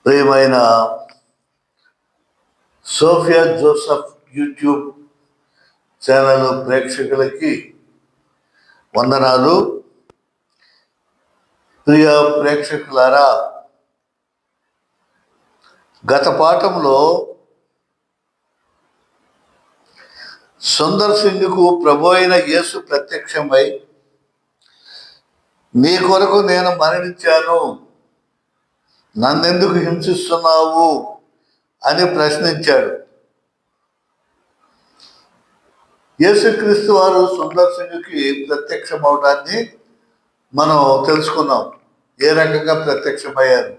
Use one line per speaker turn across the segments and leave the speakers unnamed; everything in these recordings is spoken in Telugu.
ప్రియమైన సోఫియా జోసెఫ్ యూట్యూబ్ ఛానల్ ప్రేక్షకులకి వందనాలు. ప్రియ ప్రేక్షకులారా, గత పాఠంలో సుందర్ సింగ్కు ప్రభు అయిన యేసు ప్రత్యక్షమై, నీ కొరకు నేను మరణించాను, నన్నెందుకు హింసిస్తున్నావు అని ప్రశ్నించాడు. యేసుక్రీస్తు వారు సుందర్ సింగ్కి ప్రత్యక్షమవడాన్ని మనం తెలుసుకున్నాం. ఏ రకంగా ప్రత్యక్షమయ్యారు,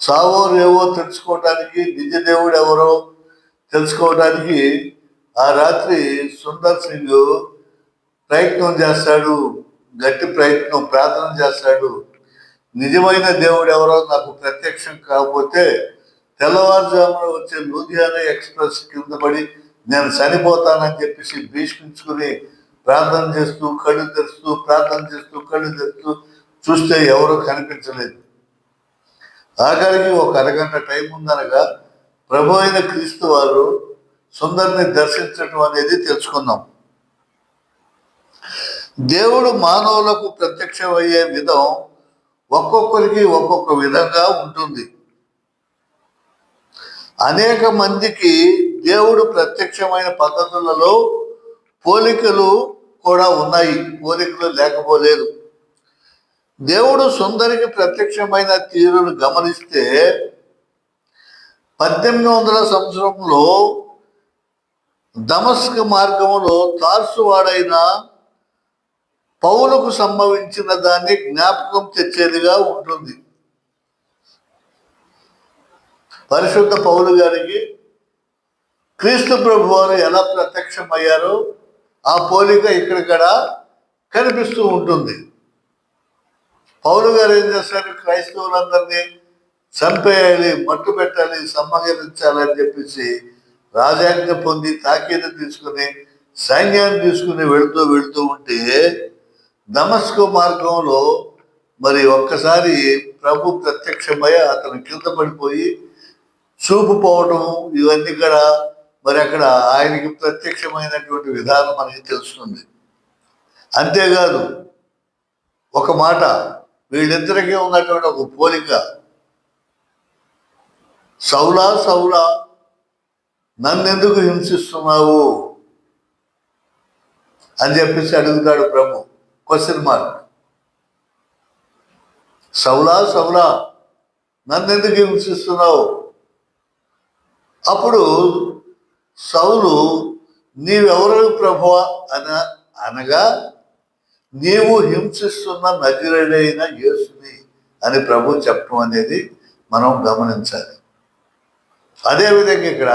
సావో రేవో తెలుసుకోవడానికి, నిజ దేవుడు ఎవరో తెలుసుకోవడానికి ఆ రాత్రి సుందర్ సింగ్ ప్రయత్నం చేస్తాడు, గట్టి ప్రయత్నం, ప్రార్థన చేస్తాడు. నిజమైన దేవుడు ఎవరో నాకు ప్రత్యక్షం కాకపోతే తెల్లవారుజామున వచ్చే లూధియానా ఎక్స్ప్రెస్ కింద పడి నేను చనిపోతానని చెప్పేసి భీష్మించుకుని ప్రార్థన చేస్తూ కళ్ళు తెరుస్తూ, ప్రార్థన చేస్తూ కళ్ళు తెరుస్తూ చూస్తే ఎవరూ కనిపించలేదు. ఆఖరికి ఒక అరగంట టైం ఉందనగా ప్రభు అయిన క్రీస్తు వారు సుందర్ని దర్శించడం అనేది తెలుసుకున్నాం. దేవుడు మానవులకు ప్రత్యక్షమయ్యే విధం ఒక్కొక్కరికి ఒక్కొక్క విధంగా ఉంటుంది. అనేక మందికి దేవుడు ప్రత్యక్షమైన పద్ధతులలో పోలికలు కూడా ఉన్నాయి, పోలికలు లేకపోలేదు. దేవుడు సుందరికి ప్రత్యక్షమైన తీరును గమనిస్తే 1800 సంవత్సరంలో దమస్క్ మార్గంలో తార్సు వాడైన పౌలుకు సంభవించిన దాన్ని జ్ఞాపకం తెచ్చేదిగా ఉంటుంది. పరిశుద్ధ పౌలు గారికి క్రీస్తు ప్రభు వారు ఎలా ప్రత్యక్షమయ్యారో ఆ పోలిక ఇక్కడ కనిపిస్తూ ఉంటుంది. పౌలు గారు ఏం చేస్తారు, క్రైస్తవులందరినీ చంపేయాలి, మట్టు పెట్టాలి, సమ్మగరించాలని చెప్పేసి రాజాజ్ఞ పొంది తాకీదు తీసుకుని సైన్యాన్ని తీసుకుని వెళుతూ ఉంటే దమస్కు మార్గంలో మరి ఒక్కసారి ప్రభు ప్రత్యక్షమై అతను కింద పడిపోయి చూపు పోవటం, ఇవన్నీ కూడా మరి అక్కడ ఆయనకి ప్రత్యక్షమైనటువంటి విధానం మనకి తెలుస్తుంది. అంతేకాదు, ఒక మాట, వీళ్ళిద్దరికీ ఉన్నటువంటి ఒక పోలిక, సౌలా సౌలా నన్నెందుకు హింసిస్తున్నావు అని చెప్పేసి అడుగుతాడు ప్రభు. Question mark. సౌలా సౌలా నన్నెందుకు హింసిస్తున్నావు? అప్పుడు సౌలు, నీవెవరు ప్రభువా అనగా, నీవు హింసిస్తున్న నజరేయుడైన యేసుని అని ప్రభు చెప్పడం అనేది మనం గమనించాలి. అదేవిధంగా ఇక్కడ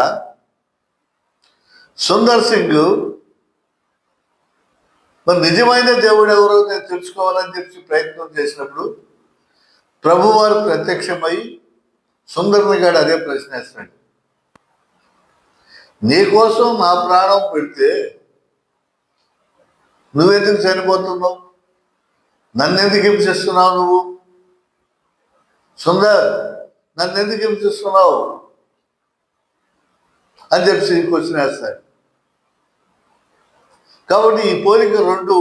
సుందర్ సింగ్ మరి నిజమైన దేవుడు ఎవరో నేను తెలుసుకోవాలని చెప్పి ప్రయత్నం చేసినప్పుడు ప్రభువారు ప్రత్యక్షమై సుందర్ని గారు అదే ప్రశ్న వేస్తున్నాడు, నీకోసం నా ప్రాణం పెడితే నువ్వెందుకు చనిపోతున్నావు? నన్నెందుకు హింసిస్తున్నావు? నువ్వు సుందర్ నన్నెందుకు హింసిస్తున్నావు అని చెప్పి క్వశ్చన్ వేస్తాడు. కాబట్టి ఈ పోలిక రెండు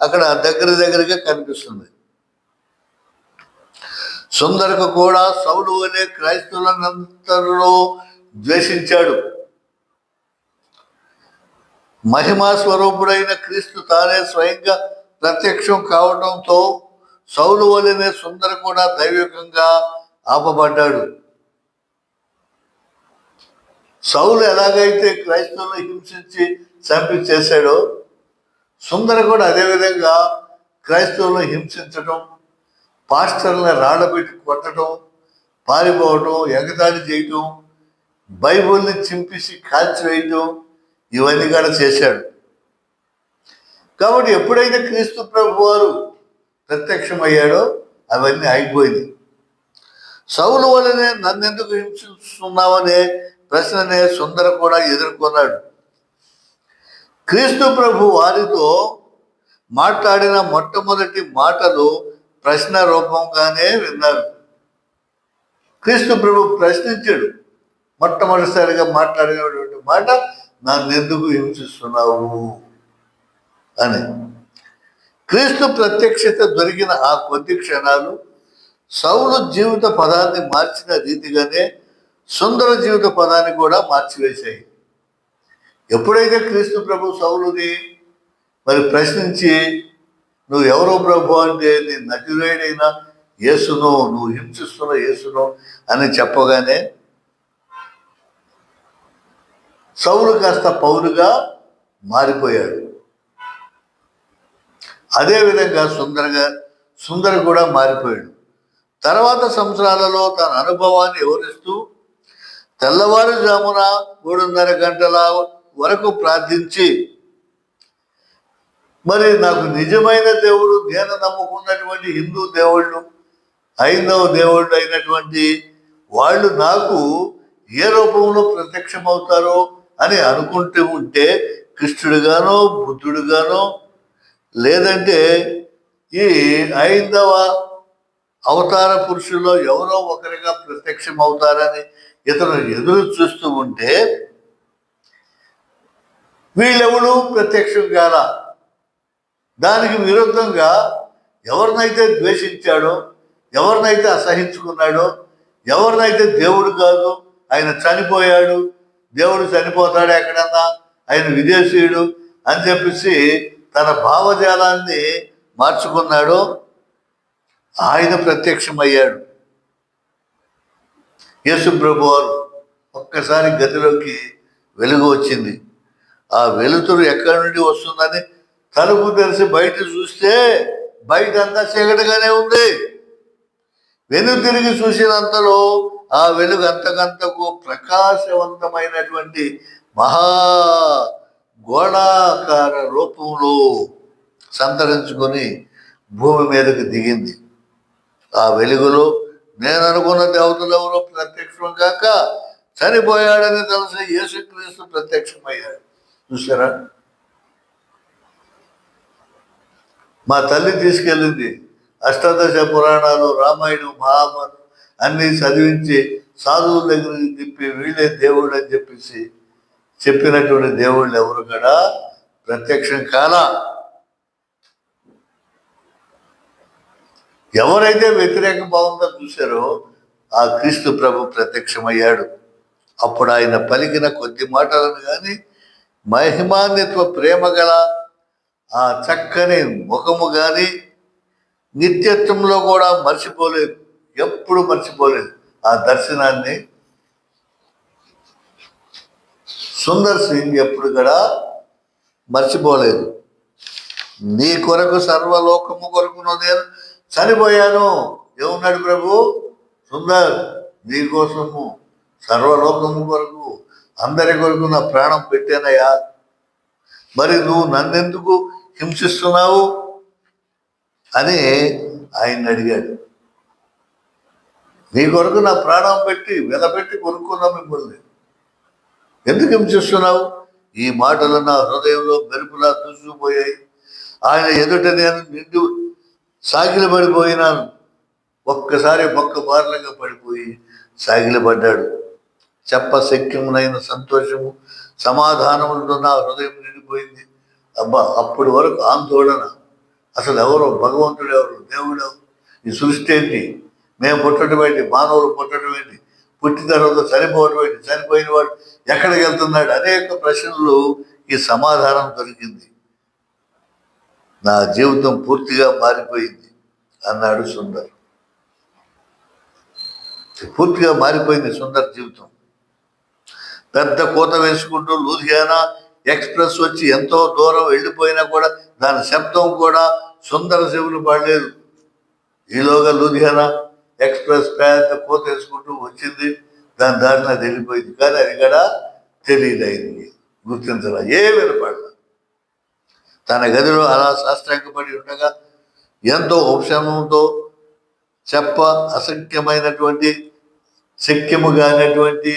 అక్కడ దగ్గరగా కనిపిస్తుంది. సుందరకు కూడా సౌలు అనే క్రైస్తవులందరిలో ద్వేషించాడు. మహిమా స్వరూపుడైన క్రీస్తు తానే స్వయంగా ప్రత్యక్షం కావడంతో సౌలు వలనే సుందర కూడా దైవికంగా ఆపబడ్డాడు. సౌలు ఎలాగైతే క్రైస్తవులను హింసించి చంపి చేశాడో, సుందర కూడా అదేవిధంగా క్రైస్తవులను హింసించడం, పాస్టర్లను రాళ్ళబెట్టి కొట్టడం, పారిపోవడం, ఎగతాళి చేయటం, బైబిల్ని చింపేసి కాల్చివేయటం, ఇవన్నీ కూడా చేశాడు. కాబట్టి ఎప్పుడైతే క్రీస్తు ప్రభు వారు ప్రత్యక్షమయ్యాడో అవన్నీ అయిపోయింది. సౌలు వలనే నన్నెందుకు హింసిస్తున్నావనే ప్రశ్ననే సుందర కూడా ఎదుర్కొన్నాడు. క్రీస్తు ప్రభు వారితో మాట్లాడిన మొట్టమొదటి మాటలు ప్రశ్న రూపంగానే విన్నారు. క్రీస్తు ప్రభు ప్రశ్నించాడు. మొట్టమొదటిసారిగా మాట్లాడినటువంటి మాట, నన్ను ఎందుకు హింసిస్తున్నావు అని. క్రీస్తు ప్రత్యక్షత దొరికిన ఆ కొద్ది క్షణాలు సౌలు జీవిత పదాన్ని మార్చిన రీతిగానే సుందర జీవిత పదాన్ని కూడా మార్చివేశాయి. ఎప్పుడైతే క్రీస్తు ప్రభు సౌలుని మరి ప్రశ్నించి, నువ్వు ఎవరో ప్రభు అంటే, నీ నజరేయుడైన యేసును, నువ్వు హింసిస్తున్న యేసును అని చెప్పగానే సౌలు కాస్త పౌలుగా మారిపోయాడు. అదేవిధంగా సుందర కూడా మారిపోయాడు. తర్వాత సంవత్సరాలలో తన అనుభవాన్ని వివరిస్తూ తెల్లవారుజామున 3:30 గంటల వరకు ప్రార్థించి, మరి నాకు నిజమైన దేవుడు, నేను నమ్ముకున్నటువంటి హిందూ దేవుళ్ళు, హైందవ దేవుళ్ళు అయినటువంటి వాళ్ళు నాకు ఏ రూపంలో ప్రత్యక్షమవుతారో అని అనుకుంటూ ఉంటే, కృష్ణుడుగానో బుద్ధుడుగానో లేదంటే ఈ హైందవ అవతార పురుషుల్లో ఎవరో ఒకరిగా ప్రత్యక్షం అవుతారని ఇతను ఎదురు చూస్తూ ఉంటే, వీళ్ళెవడు ప్రత్యక్షం కాల. దానికి విరుద్ధంగా ఎవరినైతే ద్వేషించాడో, ఎవరినైతే అసహించుకున్నాడో, ఎవరినైతే దేవుడు కాదు, ఆయన చనిపోయాడు, దేవుడు చనిపోతాడు ఎక్కడన్నా, ఆయన విదేశీయుడు అని చెప్పేసి తన భావజాలాన్ని మార్చుకున్నాడో, ఆయన ప్రత్యక్షమయ్యాడు. యేసు ప్రభు వారు ఒక్కసారి గదిలోకి వెలుగు వచ్చింది. ఆ వెలుతురు ఎక్కడి నుండి వస్తుందని తలుపు తెరిచి బయట చూస్తే బయట అంతా చీకటిగానే ఉంది. వెనుక తిరిగి చూసినంతలో ఆ వెలుగు అంతకంతకు ప్రకాశవంతమైనటువంటి మహా గోళాకార రూపంలో సంతరించుకొని భూమి మీదకి దిగింది. ఆ వెలుగులో నేను అనుకున్న దేవతలు ఎవరో ప్రత్యక్షం కాక చనిపోయాడని తెలిసి యేసుక్రీస్తు ప్రత్యక్షమయ్యాడు. చూసారా? మా తల్లి తీసుకెళ్ళింది అష్టాదశ పురాణాలు, రామాయణం, మహాభారతం అన్నీ చదివించి సాధువుల దగ్గరికి తిప్పి, వీళ్ళే దేవుళ్ళు అని చెప్పేసి చెప్పినటువంటి దేవుళ్ళు ఎవరు కూడా ప్రత్యక్షం కాలా. ఎవరైతే వ్యతిరేక భావంగా చూశారో ఆ క్రీస్తు ప్రభు ప్రత్యక్షమయ్యాడు. అప్పుడు ఆయన పలికిన కొద్ది మాటలను కానీ, మహిమాన్విత్వ ప్రేమ గల ఆ చక్కని ముఖము కానీ నిత్యత్వంలో కూడా మర్చిపోలేదు, ఎప్పుడు మర్చిపోలేదు. ఆ దర్శనాన్ని సుందర్ సింగ్ ఎప్పుడు కూడా మర్చిపోలేదు. నీ కొరకు సర్వలోకము కొరకు నేను చనిపోయాను. ఏమున్నాడు ప్రభు? సుందర్, నీ కోసము సర్వలోకము కొరకు, అందరి కొరకు నా ప్రాణం పెట్టానయ్యా. మరి నువ్వు నన్నెందుకు హింసిస్తున్నావు అని ఆయన అడిగాడు. నీ కొరకు నా ప్రాణం పెట్టి వెలపెట్టి కొనుక్కున్నా మిమ్మల్ని, ఎందుకు హింసిస్తున్నావు? ఈ మాటలు నా హృదయంలో మెరుపులా దూసుకుపోయాయి. ఆయన ఎదుట నేను నిండు సాగిలపడిపోయినాను. ఒక్కసారి బార్లుగా పడిపోయి సాగిలపడ్డాడు. చెప్పశక్యమునైన సంతోషము, సమాధానములతో నా హృదయం నిండిపోయింది. అబ్బా, అప్పటి వరకు ఆందోళన, అసలు ఎవరో, భగవంతుడు ఎవరు, దేవుడు ఎవరు, ఈ సృష్టి ఏంటి, మేము పుట్టడం ఏంటి, మానవులు పుట్టడం ఏంటి, పుట్టిన తర్వాత చనిపోవడం ఏంటి, చనిపోయిన వాడు ఎక్కడికి వెళ్తున్నాడు, అనేక ప్రశ్నలు ఈ సమాధానం దొరికింది. నా జీవితం పూర్తిగా మారిపోయింది అన్నాడు సుందర్. పూర్తిగా మారిపోయింది సుందర్ జీవితం. పెద్ద కోత వేసుకుంటూ లూధియానా ఎక్స్ప్రెస్ వచ్చి ఎంతో దూరం వెళ్ళిపోయినా కూడా దాని శబ్దం కూడా సుందర చెవులు పడలేదు. ఈలోగా లూధియానా ఎక్స్ప్రెస్ పెద్ద కోత వేసుకుంటూ వచ్చింది, దాని దారిన వెళ్ళిపోయింది. కానీ అది కూడా తెలియలేదు, గుర్తించరా, ఏ వినపడలా. తన గదిలో అలా సాష్టాంగపడి ఉండగా ఎంతో ఉపశమనంతో చెప్ప అసంఖ్యమైనటువంటి, శక్యము కానటువంటి,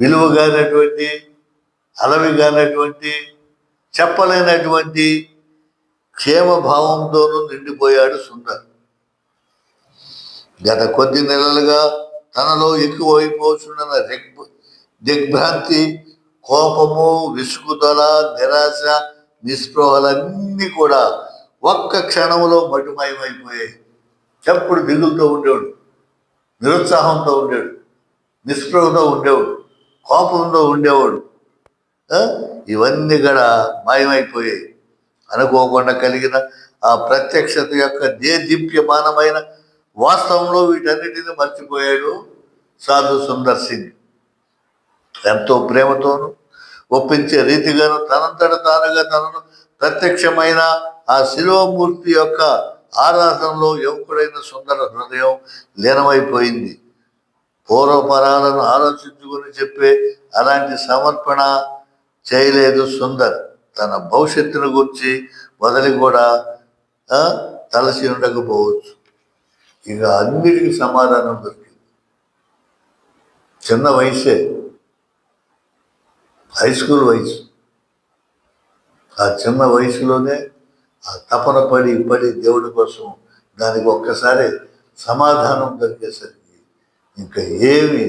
విలువ కానటువంటి, అలవి కానటువంటి, చెప్పలేనటువంటి క్షేమభావంతోనూ నిండిపోయాడు సుందర్. గత కొద్ది నెలలుగా తనలో ఎక్కువైపోతున్న దిగ్భ్రాంతి, కోపము, విసుగుదల, నిరాశ, నిస్పృహలన్నీ కూడా ఒక్క క్షణంలో మటుమయమైపోయాయి. ఎప్పుడు దిగులతో ఉండేవాడు, నిరుత్సాహంతో ఉండేవాడు, నిస్పృహతో ఉండేవాడు, కోపంతో ఉండేవాడు. ఇవన్నీ కూడా మాయమైపోయాయి. అనుకోకుండా కలిగిన ఆ ప్రత్యక్షత యొక్క దేదీప్యమానమైన వాస్తవంలో వీటన్నిటిని మర్చిపోయాడు సాధు సుందర్ సింగ్. ఎంతో ప్రేమతోనూ ఒప్పించే రీతిగాను తనంతట తానుగా తనను ప్రత్యక్షమైన ఆ శిలువమూర్తి యొక్క ఆరాధనలో యువకుడైన సుందర హృదయం లీనమైపోయింది. పూర్వపరాలను ఆలోచించుకుని చెప్పే అలాంటి సమర్పణ చేయలేదు సుందర్. తన భవిష్యత్తును గురించి వదిలి కూడా తలసి ఉండకపోవచ్చు. ఇక అన్నిటికీ సమాధానం దొరికింది. చిన్న వయసే, హై స్కూల్ వయసు. ఆ చిన్న వయసులోనే ఆ తపన పడి దేవుడి కోసం దానికి ఒక్కసారి సమాధానం దొరికేసరికి ఇంకా ఏమి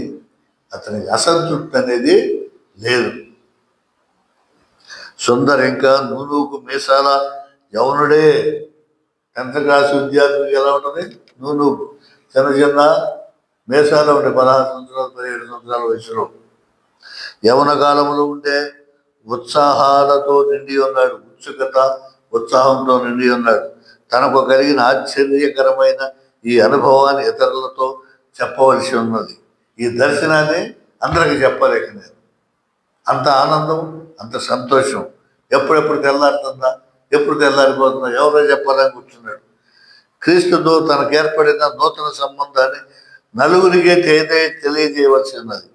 అతనికి అసంతృప్తి అనేది లేదు. సుందర్ ఇంకా నూనూకు మీసాల యవనుడే. 10th క్లాస్ విద్యార్థులకు ఎలా ఉంటుంది? నూనూకు చిన్న చిన్న మీసాలు ఉంటాయి. 16 సంవత్సరాలు 17 సంవత్సరాల వయసులో యవన కాలంలో ఉండే ఉత్సాహాలతో నిండి ఉన్నాడు. ఉత్సుకత, ఉత్సాహంతో నిండి ఉన్నాడు. తనకు కలిగిన ఆశ్చర్యకరమైన ఈ అనుభవాన్ని ఇతరులతో చెప్పవలసి ఉన్నది. ఈ దర్శనాన్ని అందరికి చెప్పలేక నేను. అంత ఆనందం, అంత సంతోషం. ఎప్పుడెప్పుడు తెల్లారుతుందా, ఎప్పుడు తెల్లారిపోతుందా, ఎవరో చెప్పాలని కూర్చున్నాడు. క్రీస్తుతో తనకు ఏర్పడిన నూతన సంబంధాన్ని నలుగురికే తెలియజేయవలసి ఉన్నది.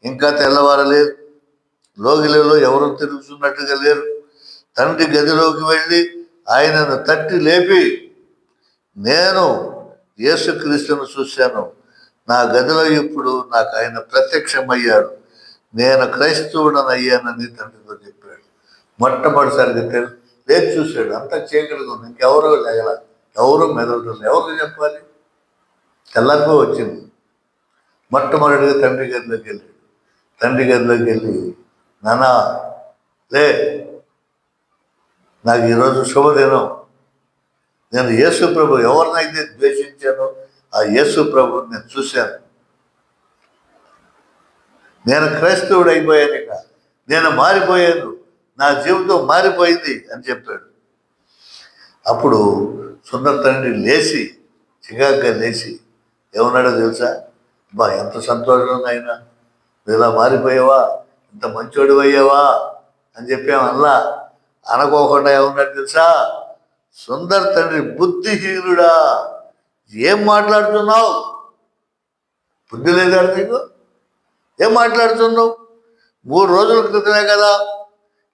ఇంకా తెల్లవారలేదు. లోగిలలో ఎవరో తిరుగుతున్నట్టుగా లేరు. తండ్రి గదిలోకి వెళ్ళి ఆయనను తట్టి లేపి, నేను యేసుక్రీస్తును చూశాను, నా గదిలో ఇప్పుడు నాకు ఆయన ప్రత్యక్షమయ్యాడు, నేను క్రైస్తవుడనయ్యానని తండ్రితో చెప్పాడు. మొట్టమొదటిసారిగా లేచి చూశాడు. అంతా చీకటిగా ఉంది. ఇంకెవరో లేగల, ఎవరో మెదలటం, ఎవరికి చెప్పాలి? తెల్లారిపో వచ్చింది. మొట్టమొదటిగా తండ్రి గదిలోకి వెళ్ళాడు. తండ్రి గదిలోకి వెళ్ళి, నానా లే, నాకు ఈరోజు శుభదినం. నేను యేసు ప్రభు ఎవరినైతే ద్వేషించానో ఆ యేసు ప్రభుని నేను చూశాను. నేను క్రైస్తవుడు అయిపోయాను, ఇక నేను మారిపోయాను, నా జీవితం మారిపోయింది అని చెప్పాడు. అప్పుడు సుందర్ తండ్రి లేచి, చికాగ్గా లేచి ఏమన్నాడో తెలుసా? బా, ఎంత సంతోషం అయినా, ఇలా మారిపోయావా, ఇంత మంచోడు అయ్యావా అని చెప్పామల్లా. అనుకోకుండా ఏమన్నాడు తెలుసా? సుందర్ తండ్రి, బుద్ధిహీనుడా, ఏం మాట్లాడుతున్నావు? బుద్ధి లేదా నీకు? ఏం మాట్లాడుతున్నావు? 3 రోజుల క్రితమే కదా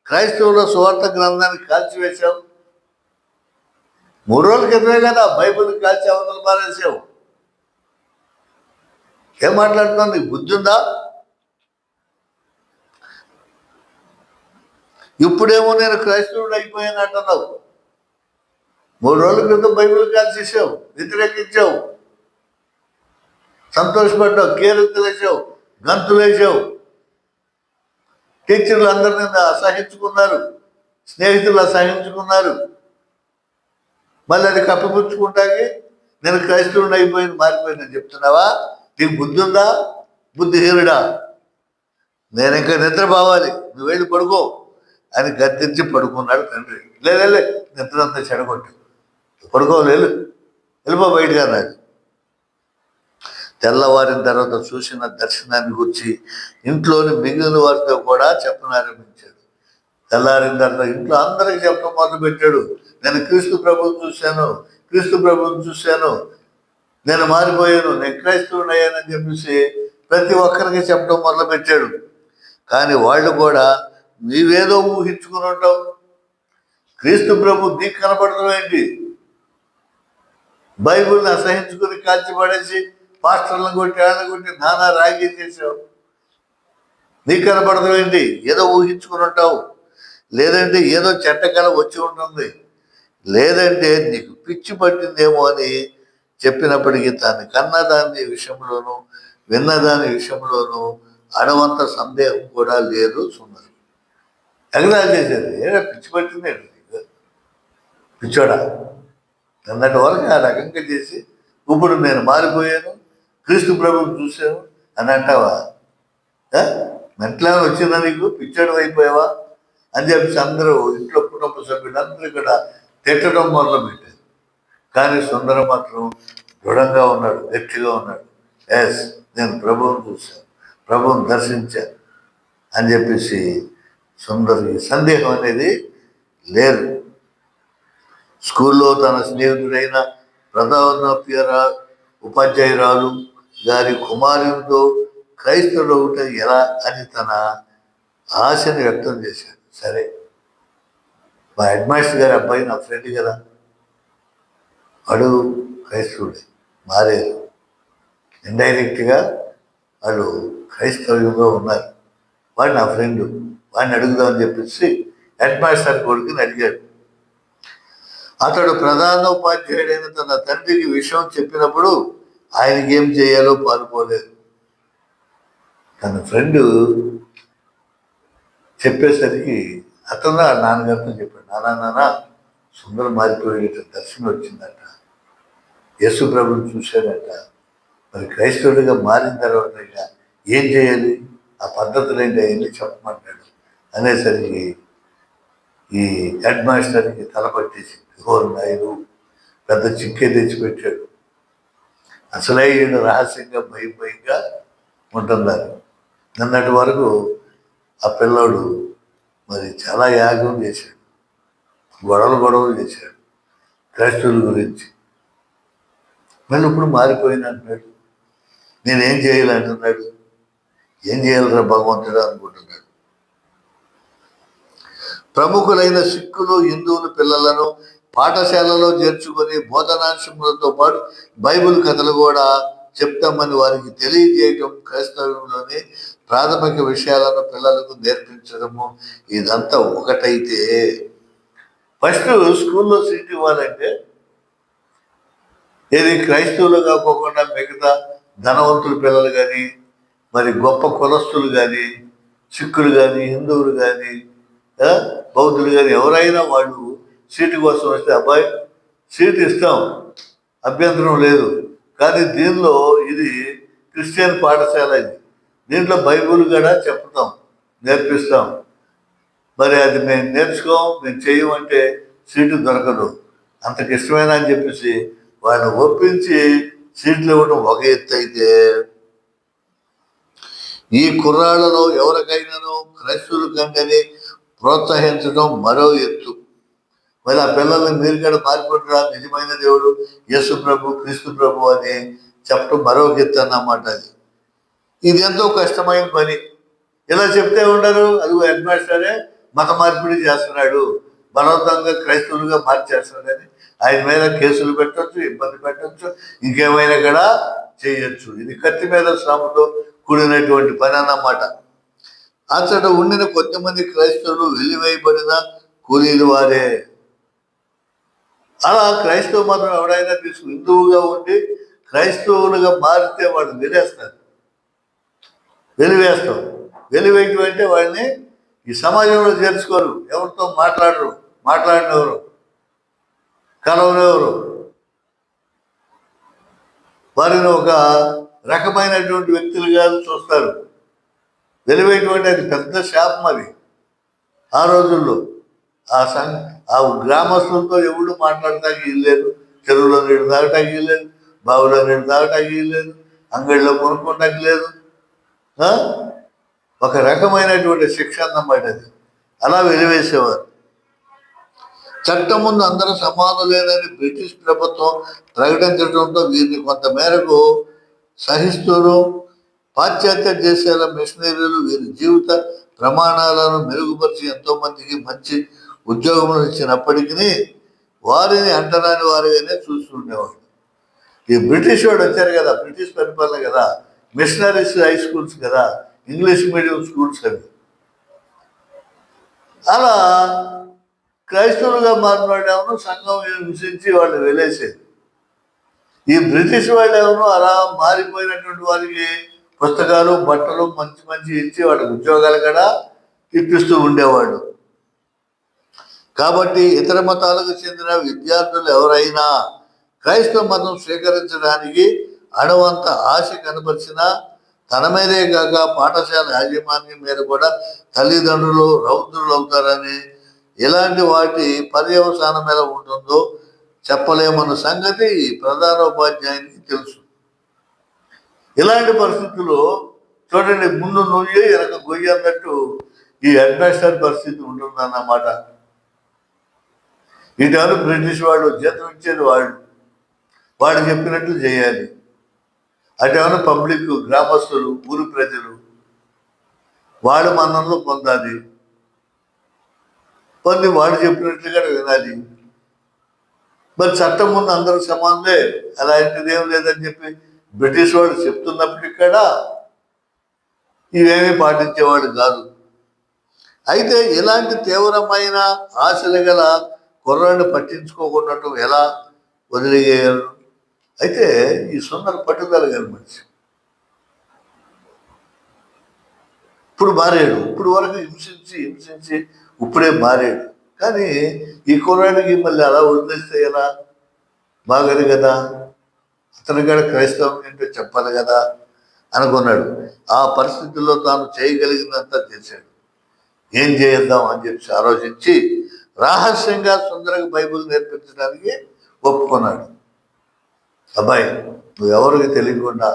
క్రైస్తవుల సువార్త గ్రంథాన్ని కాల్చివేశావు. 3 రోజుల క్రితమే కదా బైబిల్ కాల్చి అవతల పారేసావు. ఏం మాట్లాడుతున్నావు? నీకు బుద్ధి ఉందా? ఇప్పుడేమో నేను క్రైస్తవుడు అయిపోయాను అంటున్నావు. 3 రోజుల క్రితం బైబిల్ కాల్చేసావు, వ్యతిరేకించావు, సంతోషపడ్డావు, కేరెత్తులేసావు, గంతులేసావు. టీచర్లు అందరినీ అసహించుకున్నారు, స్నేహితులు అసహించుకున్నారు. మళ్ళీ అది కప్పిపుచ్చుకుంటాకి నేను క్రైస్తవుడిని అయిపోయింది, మారిపోయిందని చెప్తున్నావా? నీకు బుద్ధి ఉందా? బుద్ధిహీనుడా, నేను ఇంకా నిద్రపోవాలి, నువ్వు వెళ్ళి పడుకో అని గద్దించి పడుకున్నాడు తండ్రి. లే, నిద్రంతా చెడగొట్టు, పడుకోలేదు, వెళ్ళిపో బయటగా అన్నాడు. తెల్లవారిన తర్వాత చూసిన దర్శనాన్ని గురించి ఇంట్లోని మిగిలిన వారితో కూడా చెప్పనారంభించాడు. తెల్లారిన తర్వాత ఇంట్లో అందరికి చెప్పడం మొదలుపెట్టాడు. నేను క్రీస్తు ప్రభువుని చూశాను, క్రీస్తు ప్రభువుని చూశాను, నేను మారిపోయాను, నేను క్రైస్తవుని అయ్యానని చెప్పేసి ప్రతి ఒక్కరికి చెప్పడం మొదలుపెట్టాడు. కానీ వాళ్ళు కూడా నీవేదో ఊహించుకుని ఉంటావు, క్రీస్తు ప్రభు నీకు కనపడటం ఏంటి? బైబిల్ని అసహించుకుని కాల్చిపడేసి పాస్టర్లను కొట్టి వాళ్ళని కొట్టి నానా రాగి చేసావు. నీకు కనపడటం ఏంటి? ఏదో ఊహించుకుని ఉంటావు, లేదంటే ఏదో చెడ్డ కళ వచ్చి ఉంటుంది, లేదంటే నీకు పిచ్చి పట్టిందేమో అని చెప్పినప్పటికీ తాను కన్నదాని విషయంలోనూ విన్నదాని విషయంలోనూ అడవంత సందేహం కూడా లేదు సుందరం. ఎగరా చేసేది ఏదో పిచ్చి పట్టింది పిచ్చోడా అన్నట్టు వరకు ఆ రకంగా చేసి ఇప్పుడు నేను మారిపోయాను, క్రీస్తు ప్రభువుని చూశాను అని అంటావా? మెంటలో వచ్చిందా నీకు? పిచ్చోడు అయిపోయావా అని చెప్పేసి అందరూ ఇంట్లో కుటుంబ సభ్యులందరూ కూడా తిట్టడం మొదలుపెట్టారు. కానీ సుందరం మాత్రం దృఢంగా ఉన్నాడు, గట్టిగా ఉన్నాడు. ఎస్, నేను ప్రభువుని చూశాను, ప్రభువుని దర్శించాను అని చెప్పేసి సుందరి సందేహం అనేది లేదు. స్కూల్లో తన స్నేహితుడైన ప్రధానోపాధ్యాయ ఉపాధ్యాయురాలు గారి కుమారుడితో క్రైస్తవుడు ఒకటి ఎలా అని తన ఆశని వ్యక్తం చేశాడు. సరే, మా హెడ్ మాస్టర్ గారి అబ్బాయి నా ఫ్రెండ్ కదా, వాడు క్రైస్తవుడే, మారేరు, ఇండైరెక్ట్గా వాళ్ళు క్రైస్తవ్యంగా ఉన్నారు, వాడు నా ఫ్రెండ్, వాడిని అడుగుదామని చెప్పేసి హెడ్ మాస్టర్ కొడుకుని అడిగాడు. అతడు ప్రధానోపాధ్యాయుడైన తన తండ్రికి విషయం చెప్పినప్పుడు ఆయనకి ఏం చేయాలో పాల్పోలేదు. తన ఫ్రెండ్ చెప్పేసరికి అతను ఆ నాన్నగారితో చెప్పాడు, నాన్న సుందరం మారిపోయేట దర్శనం వచ్చిందట, యేసు ప్రభుని చూశాడట, మరి క్రైస్తవుడిగా మారిన తర్వాత ఏం చేయాలి, ఆ పద్ధతులు ఏంటి అవన్నీ చెప్పమంటాడు అనేసరికి ఈ హెడ్ మాస్టర్కి తల పట్టేసి నాయుడు పెద్ద చిక్కే తెచ్చిపెట్టాడు. అసలే ఈయన రహస్యంగా భయంగా ఉంటున్నారు. నిన్నటి వరకు ఆ పిల్లోడు మరి చాలా యాగం చేశాడు, గొడవలు చేశాడు క్రైస్తవుల గురించి. మళ్ళీ ఇప్పుడు మారిపోయిన అంటున్నాడు, నేనేం చేయాలంటున్నాడు. ఏం చేయాలరా భగవంతుడు అనుకుంటున్నాడు. ప్రముఖులైన సిక్కులు హిందువుల పిల్లలను పాఠశాలలో చేర్చుకొని బోధనాంశములతో పాటు బైబిల్ కథలు కూడా చెప్తామని వారికి తెలియజేయటం, క్రైస్తవంలోని ప్రాథమిక విషయాలను పిల్లలకు నేర్పించడము, ఇదంతా ఒకటైతే ఫస్ట్ స్కూల్లో సీట్ ఇవ్వాలంటే ఏది క్రైస్తవులు కాకోకుండా మిగతా ధనవంతుల పిల్లలు కానీ, మరి గొప్ప కులస్తులు కానీ, సిక్కులు కానీ, హిందువులు కానీ, బౌద్ధులు కానీ ఎవరైనా వాళ్ళు సీటు కోసం వస్తే అబ్బాయి సీటు ఇస్తాం, అభ్యంతరం లేదు, కానీ దీనిలో ఇది క్రిస్టియన్ పాఠశాల, ఇది దీంట్లో బైబుల్ కూడా చెప్తాం, నేర్పిస్తాం, మరి అది మేము నేర్చుకోం, మేము చేయమంటే సీటు దొరకదు, అంతకు ఇష్టమైన అని చెప్పేసి వాళ్ళని ఒప్పించి సీట్లు ఇవ్వడం ఒక ఎత్తు అయితే, ఈ కుర్రాళ్ళలో ఎవరికైనాను క్రైస్తవుల కంటే ప్రోత్సహించడం మరో ఎత్తు. మరి ఆ పిల్లల్ని మీరు కూడా మారిపోతురా, నిజమైన దేవుడు యేసు ప్రభు, క్రీస్తు ప్రభు అని చెప్పడం మరొక ఎత్తు అన్నమాట. ఇది ఎంతో కష్టమైన పని. ఇలా చెప్తే ఉండరు, అది హెడ్ మాస్టరే మత మార్పిడి చేస్తున్నాడు, బలవంతంగా క్రైస్తవులుగా మార్చేస్తున్నాడని ఆయన మీద కేసులు పెట్టచ్చు, ఇబ్బంది పెట్టచ్చు, ఇంకేమైనా కూడా చేయొచ్చు. ఇది కత్తి మీద శ్రమతో కూడినటువంటి పని అన్నమాట. అతడు ఉండిన కొద్దిమంది క్రైస్తవులు వెలివేయబడిన కూలీలు వారే. అలా క్రైస్తవ మతం ఎవడైనా హిందువుగా ఉండి క్రైస్తవులుగా మారితే వాడు వెలివేస్తాం. వెలివేయటం అంటే వాడిని ఈ సమాజంలో చేర్చుకోరు, ఎవరితో మాట్లాడినెవరు, కలవరెవరు, వారిని ఒక రకమైనటువంటి వ్యక్తులుగా చూస్తారు. వెలివేయటువంటి అది పెద్ద శాపం. అది ఆ రోజుల్లో ఆ గ్రామస్తులతో ఎవడు మాట్లాడటానికి ఇల్లేదు, చెరువులో నీళ్ళు తాగటానికి ఇల్లేదు, బావిలో నీళ్ళు తాగటానికి ఇల్లేదు, అంగడిలో కొనుక్కోవటానికి లేదు. ఒక రకమైనటువంటి శిక్ష అన్నమాట అది. అలా వెలివేసేవారు. చట్టం ముందు అందరూ సమానులేనని బ్రిటిష్ ప్రభుత్వం ప్రకటించడంతో వీరిని కొంతమేరకు సహిస్తూను పాశ్చాత్య దేశాల మిషనరీలు వీరి జీవిత ప్రమాణాలను మెరుగుపరిచి ఎంతో మందికి మంచి ఉద్యోగములు ఇచ్చినప్పటికీ వారిని అంటరాని వారిగానే చూస్తుండేవాడు. ఈ బ్రిటిష్ వాడు వచ్చారు కదా, బ్రిటిష్ పరిపాలన కదా, మిషనరీస్ హై స్కూల్స్ కదా, ఇంగ్లీష్ మీడియం స్కూల్స్ అవి. అలా క్రైస్తవులుగా మారినవాడేమో సంఘం హింసించి వాళ్ళు వెలేసేది. ఈ బ్రిటిష్ వాళ్ళు ఎవరు అలా మారిపోయినటువంటి వారికి పుస్తకాలు బట్టలు మంచి మంచి ఇచ్చి వాళ్ళకి ఉద్యోగాలు కూడా ఇప్పిస్తూ ఉండేవాడు. కాబట్టి ఇతర మతాలకు చెందిన విద్యార్థులు ఎవరైనా క్రైస్తవ మతం స్వీకరించడానికి అణవంత ఆశ కనపరిచినా తన మీదే కాక పాఠశాల యాజమాన్యం మీద కూడా తల్లిదండ్రులు రౌద్రులు అవుతారని, ఇలాంటి వాటి పర్యవసానం ఎలా ఉంటుందో చెప్పలేమన్న సంగతి ప్రధానోపాధ్యాయునికి తెలుసు. ఇలాంటి పరిస్థితుల్లో చూడండి, ముందు నువ్వే వెనక గొయ్యి అన్నట్టు ఈ హెడ్ మాస్టర్ పరిస్థితి ఉంటుందన్నమాట. ఇటు బ్రిటిష్ వాళ్ళు జీతం ఇచ్చేది వాడు చెప్పినట్లు చేయాలి. అటేమైనా పబ్లిక్ గ్రామస్తులు ఊరి ప్రజలు వాడు మన్నంలో పొందాలి, పొంది వాడు చెప్పినట్లుగా వినాలి. మరి చట్టం ముందు అందరూ సమానమే, అలాంటిది ఏం లేదని చెప్పి బ్రిటిష్ వాడు చెప్తున్నప్పటికీ కూడా ఇవేమీ పాటించేవాడు కాదు. అయితే ఇలాంటి తీవ్రమైన ఆశలు గల కుర్రాన్ని పట్టించుకోకున్నట్టు ఎలా వదిలేయారు? అయితే ఈ సుందర పట్టుదల గల మనిషి ఇప్పుడు మారాడు. ఇప్పుడు వరకు హింసించి ఇప్పుడే మారాడు. కానీ ఈ కుర్రాడికి మళ్ళీ అలా వదిలేస్తే ఎలా? బాగరు కదా, అతను కూడా క్రైస్తవం ఏంటో చెప్పాలి కదా అనుకున్నాడు. ఆ పరిస్థితుల్లో తాను చేయగలిగినంత చేశాడు. ఏం చేద్దాం అని చెప్పి ఆలోచించి రహస్యంగా సుందరకి బైబిల్ నేర్పించడానికి ఒప్పుకున్నాడు. అబ్బాయి, నువ్వు ఎవరికి తెలియకుండా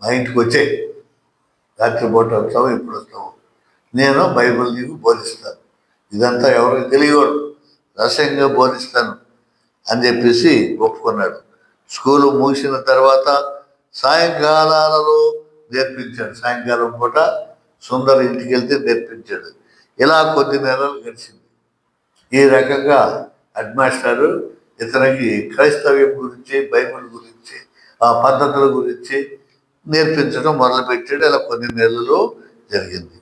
మా ఇంటికి వచ్చే, రాత్రిపూట వస్తావు, ఎప్పుడు వస్తావు, నేను బైబిల్ నీకు బోధిస్తాను, ఇదంతా ఎవరికి తెలియకూడదు, రహస్యంగా బోధిస్తాను అని చెప్పేసి ఒప్పుకున్నాడు. స్కూలు ముగిసిన తర్వాత సాయంకాలాలలో నేర్పించాడు. సాయంకాలం పూట సుందర్ ఇంటికి వెళ్తే నేర్పించాడు. ఇలా కొద్ది నెలలు గడిచింది. ఈ రకంగా హెడ్ మాస్టారు ఇతనికి క్రైస్తవ్యం గురించి, బైబిల్ గురించి, ఆ పద్ధతుల గురించి నేర్పించడం మొదలుపెట్టాడు. ఇలా కొన్ని నెలలు జరిగింది.